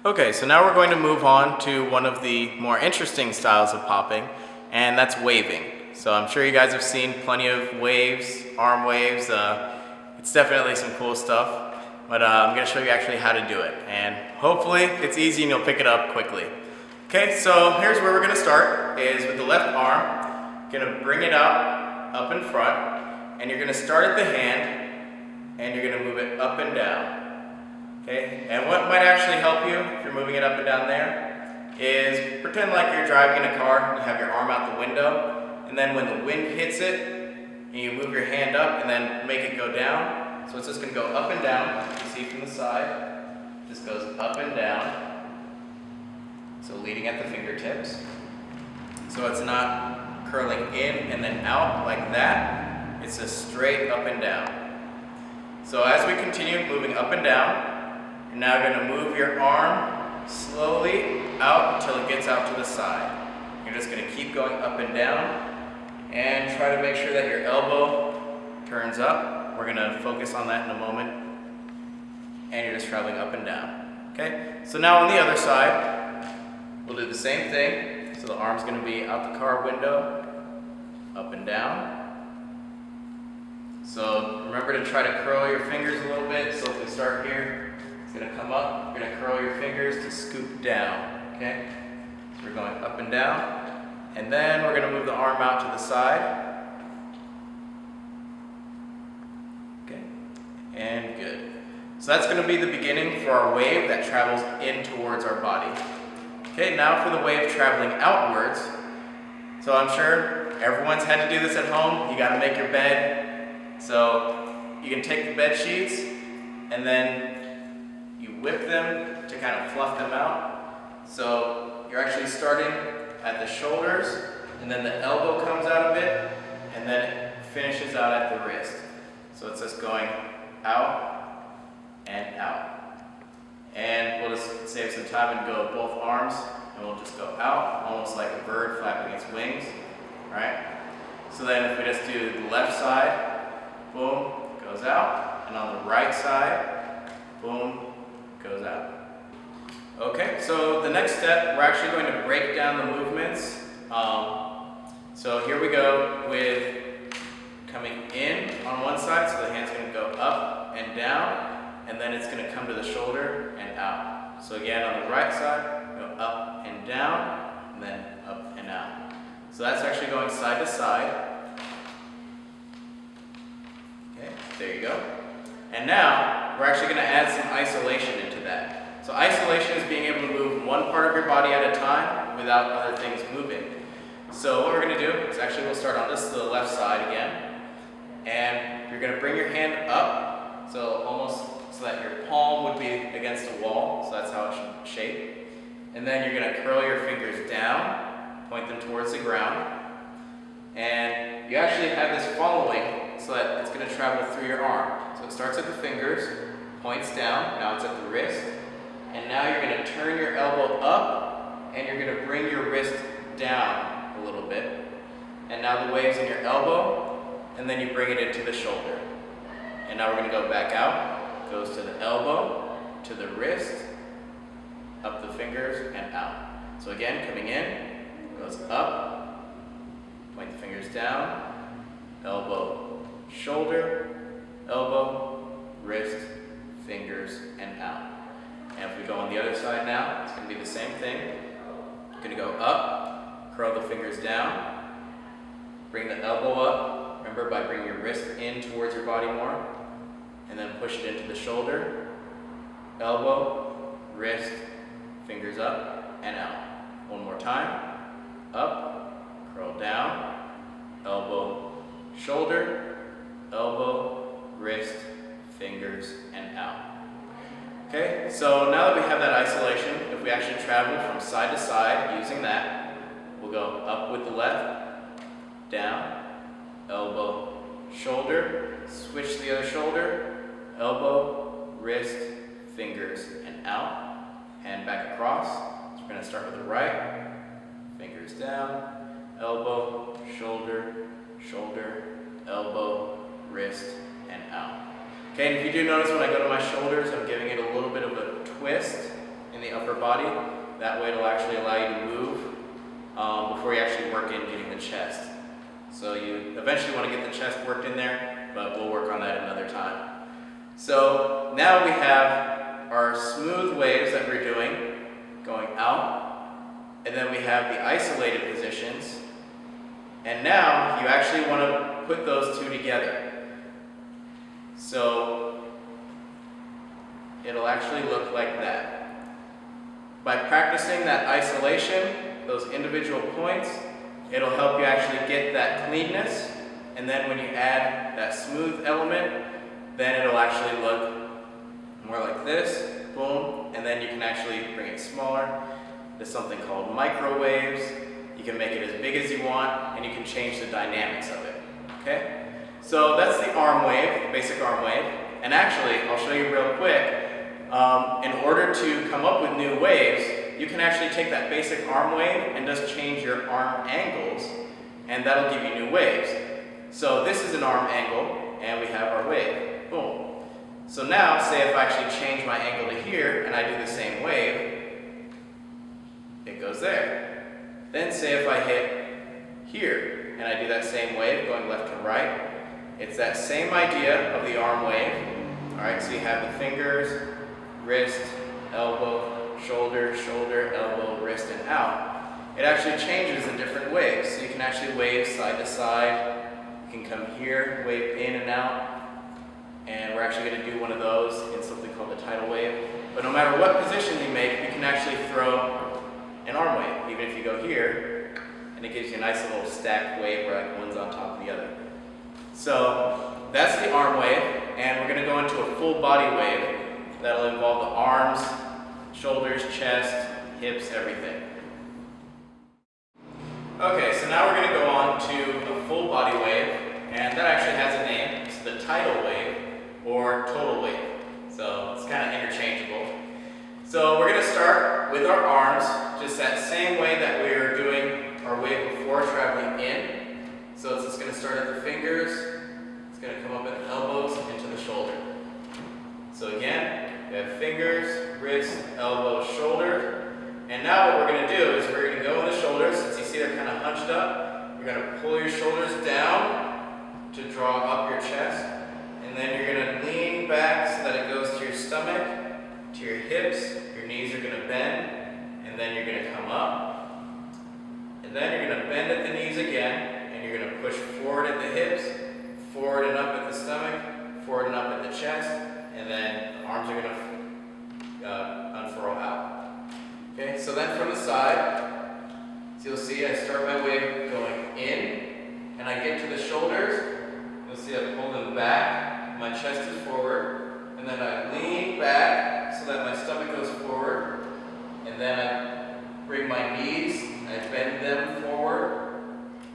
Okay, so now we're going to move on to one of the more interesting styles of popping, and that's waving. So I'm sure you guys have seen plenty of waves, arm waves. It's definitely some cool stuff, but I'm going to show you actually how to do it, and hopefully it's easy and you'll pick it up quickly. Okay, so here's where we're going to start, is with the left arm. Going to bring it up in front, and you're going to start at the hand, and you're going to move it up and down. Okay, and what might actually help you if you're moving it up and down there is pretend like you're driving in a car and you have your arm out the window, and then when the wind hits it, you move your hand up and then make it go down. So it's just going to go up and down. You see from the side, this goes up and down. So leading at the fingertips. So it's not curling in and then out like that. It's just straight up and down. So as we continue moving up and down, you're now going to move your arm slowly out until it gets out to the side. You're just going to keep going up and down and try to make sure that your elbow turns up. We're going to focus on that in a moment. And you're just traveling up and down. Okay? So now on the other side, we'll do the same thing. So the arm's going to be out the car window, up and down. So remember to try to curl your fingers a little bit. So if we start here, it's going to come up, you're going to curl your fingers to scoop down, okay? So we're going up and down, and then we're going to move the arm out to the side. Okay, and good. So that's going to be the beginning for our wave that travels in towards our body. Okay, now for the wave traveling outwards. So I'm sure everyone's had to do this at home. You got to make your bed. So you can take the bed sheets, and then you whip them to kind of fluff them out. So you're actually starting at the shoulders, and then the elbow comes out a bit, and then it finishes out at the wrist. So it's just going out and out. And we'll just save some time and go both arms, and we'll just go out, almost like a bird flapping its wings, right? So then if we just do the left side, boom, goes out, and on the right side, boom, goes out. Okay, so the next step, we're actually going to break down the movements. So here we go with coming in on one side, so the hand's going to go up and down, and then it's going to come to the shoulder and out. So again, on the right side, go up and down, and then up and out. So that's actually going side to side. Okay, there you go. And now, we're actually going to add some isolation into that. So isolation is being able to move one part of your body at a time without other things moving. So what we're going to do is actually we'll start on the left side again. And you're going to bring your hand up, so almost so that your palm would be against the wall. So that's how it should shape. And then you're going to curl your fingers down, point them towards the ground. And you actually have this following so that it's going to travel through your arm. So it starts at the fingers, points down, now it's at the wrist, and now you're going to turn your elbow up, and you're going to bring your wrist down a little bit. And now the wave's in your elbow, and then you bring it into the shoulder. And now we're going to go back out, goes to the elbow, to the wrist, up the fingers, and out. So again, coming in, goes up, point the fingers down, elbow, shoulder, elbow, wrist, fingers, and out. And if we go on the other side now, it's going to be the same thing. You're going to go up, curl the fingers down, bring the elbow up, remember by bringing your wrist in towards your body more, and then push it into the shoulder, elbow, wrist, fingers up, and out. One more time, up, curl down, elbow, shoulder, elbow, wrist, fingers, and out. Okay, so now that we have that isolation, if we actually travel from side to side using that, we'll go up with the left, down, elbow, shoulder, switch to the other shoulder, elbow, wrist, fingers, and out, and back across. So we're going to start with the right, fingers down, elbow, shoulder, shoulder, elbow, wrist, and out. Okay, and if you do notice when I go to my shoulders, I'm giving it a little bit of a twist in the upper body. That way it'll actually allow you to move before you actually work in getting the chest. So you eventually want to get the chest worked in there, but we'll work on that another time. So now we have our smooth waves that we're doing going out, and then we have the isolated positions. And now you actually want to put those two together. So it'll actually look like that. By practicing that isolation, those individual points, it'll help you actually get that cleanness. And then when you add that smooth element, then it'll actually look more like this, boom, and then you can actually bring it smaller. There's something called microwaves. You can make it as big as you want, and you can change the dynamics of it, okay? So that's the arm wave, the basic arm wave. And actually, I'll show you real quick, in order to come up with new waves, you can actually take that basic arm wave and just change your arm angles, and that'll give you new waves. So this is an arm angle, and we have our wave, boom. So now, say if I actually change my angle to here, and I do the same wave, it goes there. Then say if I hit here, and I do that same wave, going left to right, it's that same idea of the arm wave. All right, so you have the fingers, wrist, elbow, shoulder, shoulder, elbow, wrist, and out. It actually changes in different waves. So you can actually wave side to side. You can come here, wave in and out. And we're actually going to do one of those in something called the tidal wave. But no matter what position you make, you can actually throw an arm wave, even if you go here, and it gives you a nice little stacked wave where like one's on top of the other. So that's the arm wave, and we're going to go into a full body wave that'll involve the arms, shoulders, chest, hips, everything. Okay, so now we're going to go on to a full body wave, and that actually has a name. It's the tidal wave or total wave. So it's kind of interchangeable. So we're going to start with our arms, just that same way that we were doing our wave before, traveling in. So it's just going to start at the fingers, it's going to come up at the elbows, into the shoulder. So again, we have fingers, wrist, elbow, shoulder. And now what we're going to do is we're going to go in the shoulders. Since you see they're kind of hunched up, you're going to pull your shoulders down to draw up your chest. And then you're going to lean back so that it goes to your stomach, to your hips. Your knees are going to bend, and then you're going to come up. And then you're going to bend at the knees again, and you're going to push forward at the hips, forward and up at the stomach, forward and up at the chest, and then arms are going to unfurl out. Okay, so then from the side, so you'll see I start my wave going in, and I get to the shoulders. You'll see I pull them back, my chest is forward, and then I lean back so that my stomach goes forward, and then I bring my knees, I bend them forward,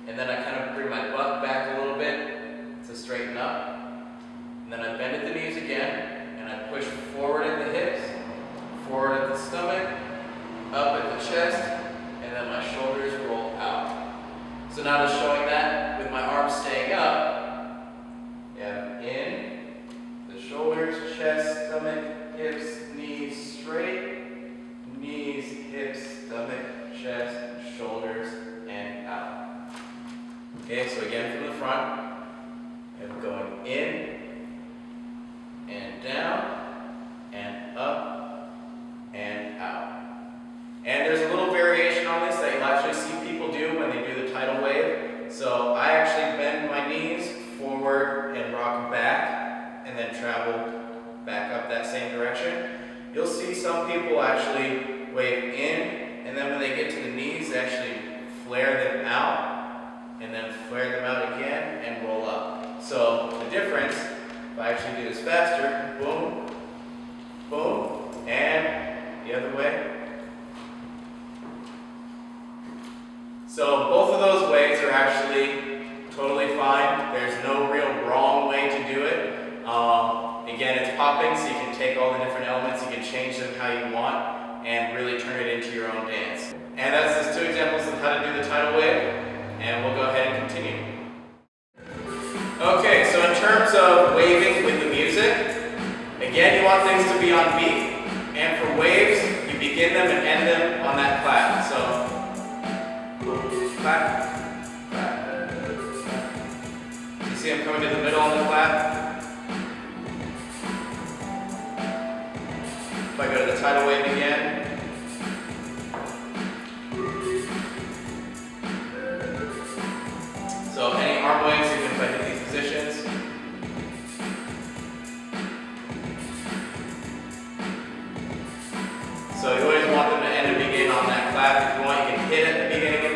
and then I kind of bring my butt back a little bit to straighten up, and then I bend at the knees again, and I push forward at the hips, forward at the stomach, up at the chest, and then my shoulders roll out. So now just showing that with my arms staying up, yeah, in, the shoulders, chest, stomach, hips, knees straight, knees, hips, stomach, chest, shoulders, and out. Okay, so again from the front, I'm going in, and down, and up, and out. And there's a little variation on this that you'll actually see people do when they do the tidal wave. So I actually bend my knees forward and rock back, and then travel back up that same direction. You'll see some people actually wave in, and then when they get to the knees, they actually flare them out, and then flare them out again, and roll up. So the difference, if I actually do this faster, boom, boom, and the other way. So both of those ways are actually totally fine. There's no real wrong way to do it. Again, it's popping, so you can take all the different elements, you can change them how you want, and really turn it into your own dance. And that's just two examples of how to do the tidal wave, and we'll go ahead and continue. Okay, so in terms of waving with the music, again, you want things to be on beat. And for waves, you begin begin them and end them on that clap. So, clap, clap, clap. You see I'm coming to the middle on the clap? If I go to the tidal wave again. So any arm waves, even if I hit these positions. So you always want them to end and begin on that clap. If you want, you can hit at the beginning of